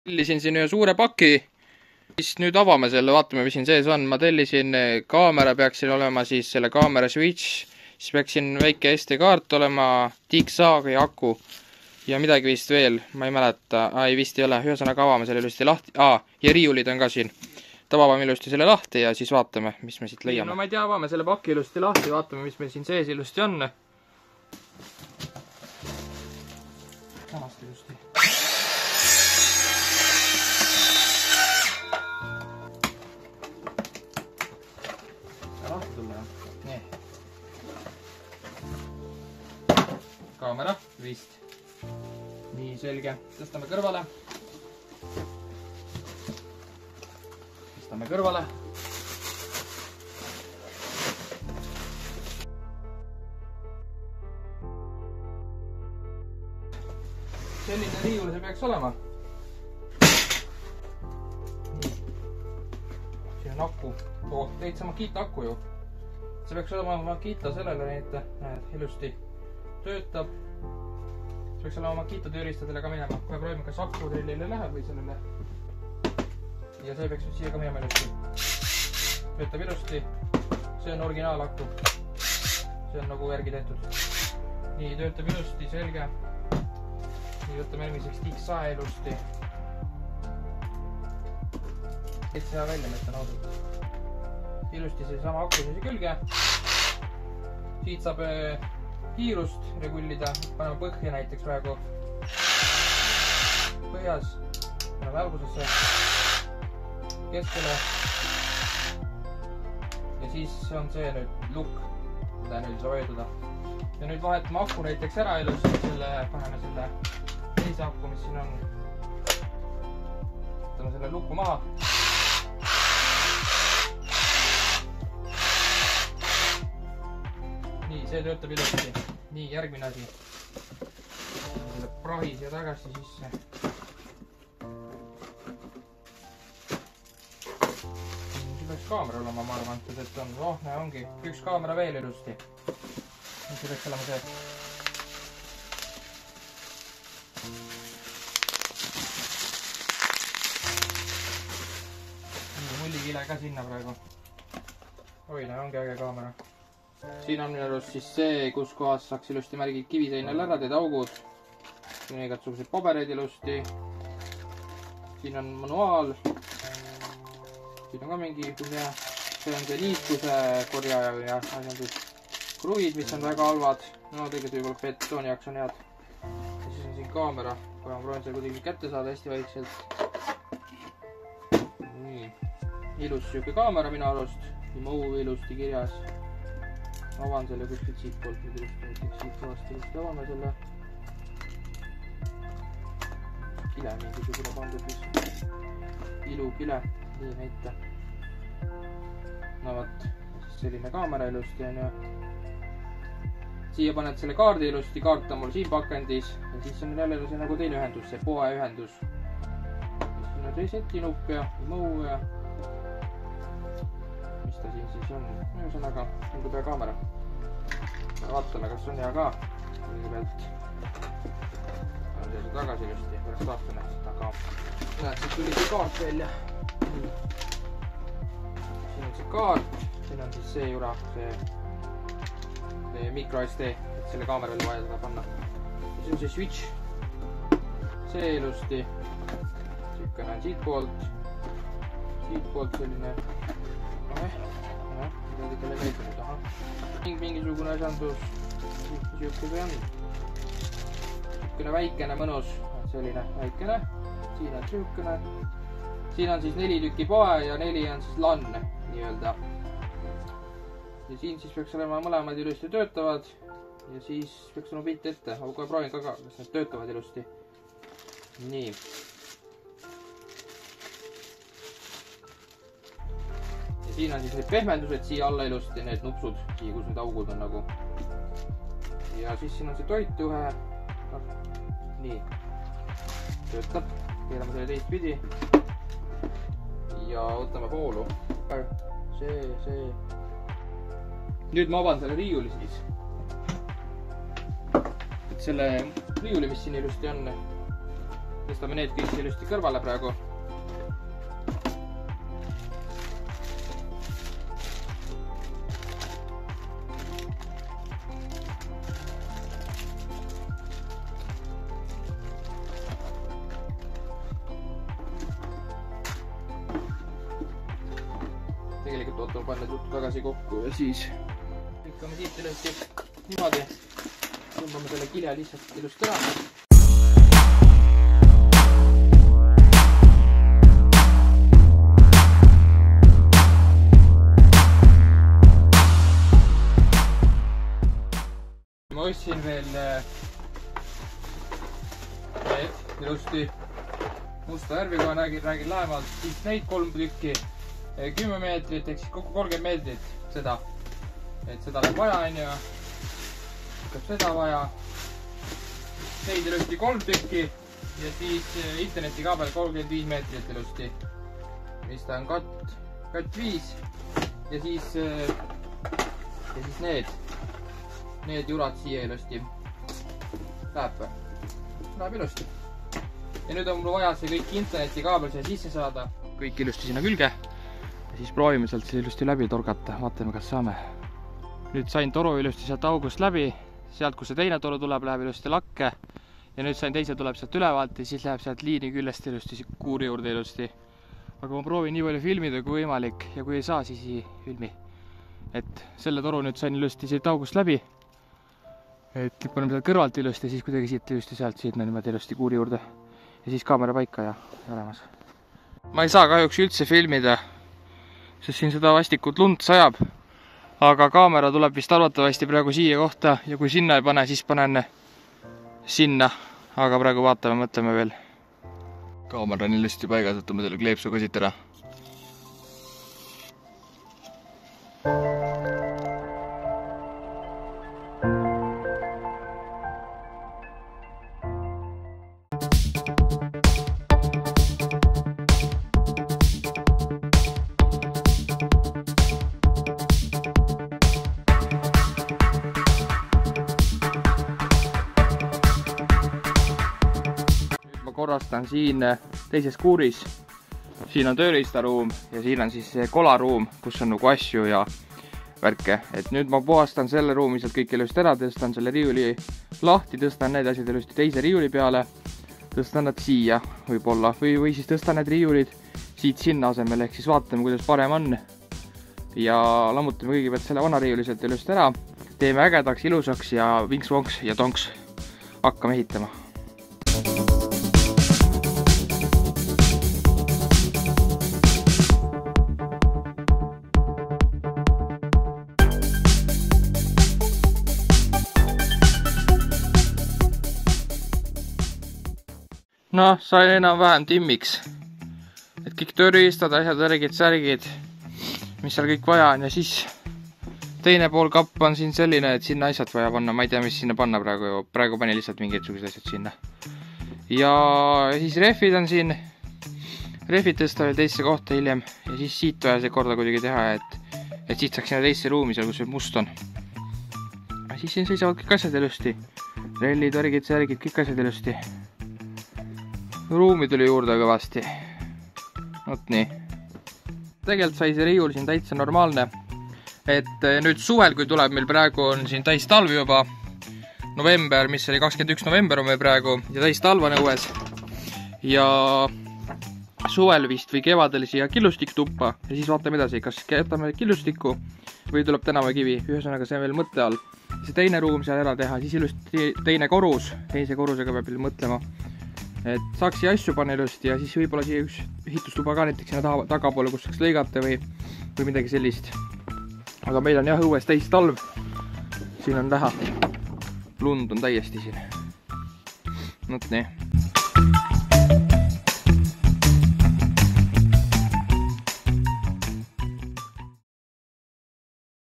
Tellisin siin ühe suure paki, siis nüüd avame selle, vaatame, mis siin sees on. Ma tellisin kaamera, peaks siin olema siis selle kaamera switch, siis peaks siin väike SD-kaart olema, tiiksaag ja aku ja midagi vist veel, ma ei mäleta, ei vist ei ole, ühesõnaga avame selle ilusti lahti, ja riiulid on ka siin. Avame ilusti selle lahti ja siis vaatame, mis me siit leiame. No ma ei tea, avame selle paki ilusti lahti, vaatame, mis meil siin sees ilusti on. Samast ilusti. Lahti tulla, nii. Kaamera, vist. Nii, selge. Tõstame kõrvale. Tõstame kõrvale. Selline riiul see peaks olema. Nii. Siin on aku. Teid see Makita aku ju. See peaks olema Makita sellele, et näed, ilusti töötab. See peaks olema Makita tööriistadele ka minema. Kohe proovime, kas aku trillile läheb või sellele. Ja see peaks siia ka minema ilusti. Töötab ilusti. See on originaalaku. See on nagu järgi tehtud. Nii, töötab ilusti, selge. Nii, võtame eelmiseks tiiksae ilusti. Et see välja mõtlen ausalt. Ilusti see sama aku siia külge. Siit saab kiirust regullida. Paneme põhja näiteks praegu. Põhjas. Paneme algusesse. Keskele. Ja siis on see nüüd lukk, mida nüüd saab ööduda. Ja nüüd vahetame aku näiteks ära ilusti. Paneme selle teise aku, mis siin on. Võtame selle lukku maha. Nii, see töötab ilusti. Nii, järgmine asi. Selle prahi siia tagasi sisse. Siin peaks kaamera olema, ma arvan, et on. Näe, ongi. Üks kaamera veel ilusti. See peaks olema see. Mullikile ka sinna praegu. Oi, näe, ongi äge kaamera. Siin on minu arust siis see, kus kohas saaks ilusti märgid kiviseinal ära, teed augud. Siin on igatsuguseid pabereid ilusti. Siin on manuaal. Siin on ka mingi, see on see liikluse korjaja ja asjad siis kruvid, mis on väga halvad. No tegelikult võib-olla betooni jaoks on head. Ja siis on siin kaamera. Kohe ma proovin selle kuidagi kätte saada hästi vaikselt. Nii. Ilus siuke kaamera minu arust. Mõu ilusti kirjas. Avan selle kuskilt siit poolt, nüüd ilusti näiteks siit kohast ilusti avame selle. Kile mingisugune pandud vist. Ilukile, nii näita. No võt, siis selline kaamera ilusti on ju. Siia paned selle kaardi ilusti, kaart on mul siin pakendis. Ja siis on jälle see nagu teine ühendus, see poe ühendus. Siin on reseti nupp ja mõu ja mis ta siin siis on? Ühesõnaga, tundub hea kaamera. Vaatame, kas on hea ka. Kõigepealt on see tagasi ilusti, pärast vaatame seda kaamera. Näed, siit tuli see kaart välja. Siin on see kaart, siin on siis see jura, see micro SD, et selle kaamera oli vaja seda panna. Ja siin on see switch. See ilusti. Siukene on siit poolt selline. Midagi talle meeldib, aha. Mingisugune asjandus. Siuke see on. Siukene väikene mõnus. Selline väikene. Siin on siukene. Siin on siis 4 tükki poe ja 4 on siis LAN nii-öelda. Ja siin siis peaks olema mõlemad ilusti töötavad. Ja siis peaks olema pilt ette. Aga kohe proovin ka, kas need töötavad ilusti. Nii. Siin on siis need pehmendused siia alla ilusti, need nupsud, siia kus need augud on nagu. Ja siis siin on see toituhe. Nii. Töötab. Keerame selle teist pidi. Ja võtame voolu. See. Nüüd ma avan selle riiuli siis. Et selle riiuli, mis siin ilusti on. tõstame need kõik ilusti kõrvale praegu. Tegelikult Otto panna tuttu tagasi kokku ja siis lükkame siit ilusti niimoodi. Tõmbame selle kilja lihtsalt ilusti ära. Ma ostsin veel need ilusti musta värviga, räägin lähemalt, siis neid 3 tükki, 10 meetrit, ehk siis kokku 30 meetrit seda. Et seda läheb vaja, on ju. Hakkab seda vaja. Neid ilusti 3 tükki ja siis internetikaabel 35 meetrit ilusti. Mis ta on kat 5 ja siis need jurad siia ilusti. Läheb ilusti. Ja nüüd on mul vaja see kõik internetikaabel siia sisse saada. Kõik ilusti sinna külge. Ja siis proovime sealt see ilusti läbi torgata. Vaatame, kas saame. Nüüd sain toru ilusti sealt august läbi. Sealt, kus see teine toru tuleb, läheb ilusti lakke. Ja nüüd sain teise tuleb sealt ülevalt ja siis läheb sealt liini küljest ilusti kuuri juurde ilusti. Aga ma proovin nii palju filmida kui võimalik ja kui ei saa, siis ei filmi. Et selle toru nüüd sain ilusti siit august läbi. Et paneme sealt kõrvalt ilusti ja siis kuidagi siit ilusti sealt siit niimoodi ilusti kuuri juurde. Ja siis kaamera paika ja olemas. Ma ei saa kahjuks üldse filmida, sest siin seda vastikut lund sajab. Aga kaamera tuleb vist arvatavasti praegu siia kohta ja kui sinna ei pane, siis panen sinna. Aga praegu vaatame, mõtleme veel. Kaamera on ilusti paigas, võtame selle kleepsuga siit ära. Korrastan siin teises kuuris. Siin on tööriistaruum ja siin on siis kolaruum, kus on nagu asju ja värke. Et nüüd ma puhastan selle ruumi sealt kõik ilusti ära, tõstan selle riiuli lahti, tõstan need asjad ilusti teise riiuli peale, tõstan nad siia võib-olla või siis tõstan need riiulid siit sinna asemel, ehk siis vaatame, kuidas parem on. Ja lammutame kõigepealt selle vana riiuli sealt ilusti ära, teeme ägedaks, ilusaks ja vinks-vonks ja tonks hakkame ehitama. Noh, sain enam-vähem timmiks. Et kõik tööriistad, asjad, särgid, mis seal kõik vaja on ja siis teine pool kapp on siin selline, et sinna asjad vaja panna. Ma ei tea, mis sinna panna praegu. Praegu pani lihtsalt mingisugused asjad sinna. Ja siis rehvid on siin. Rehvid tõsta veel teisse kohta hiljem ja siis siit vaja see korda kuidagi teha, et siit saaks sinna teisse ruumi seal, kus veel must on. Ja siis siin seisavad kõik asjad ilusti. Rellid, särgid, kõik asjad ilusti. Ruumi tuli juurde kõvasti. Vot nii. Tegelikult sai see riiul siin täitsa normaalne. Et nüüd suvel, kui tuleb, meil praegu on siin täis talv juba. November, mis oli 21 november on meil praegu ja täis talva nõues. Ja suvel vist või kevadel siia killustik tuppa ja siis vaatame edasi, kas jätame killustikku või tuleb tänavakivi. Ühesõnaga see on veel mõtte all. See teine ruum seal ära teha, siis ilusti teine korus. Teise korusega peab veel mõtlema. Et saaks siia asju panna ilusti ja siis võib-olla siia üks ehitustuba ka näiteks sinna tagapoole, kus saaks lõigata või midagi sellist. Aga meil on jah õues täis talv. Siin on näha. Lund on täiesti siin. Not nii.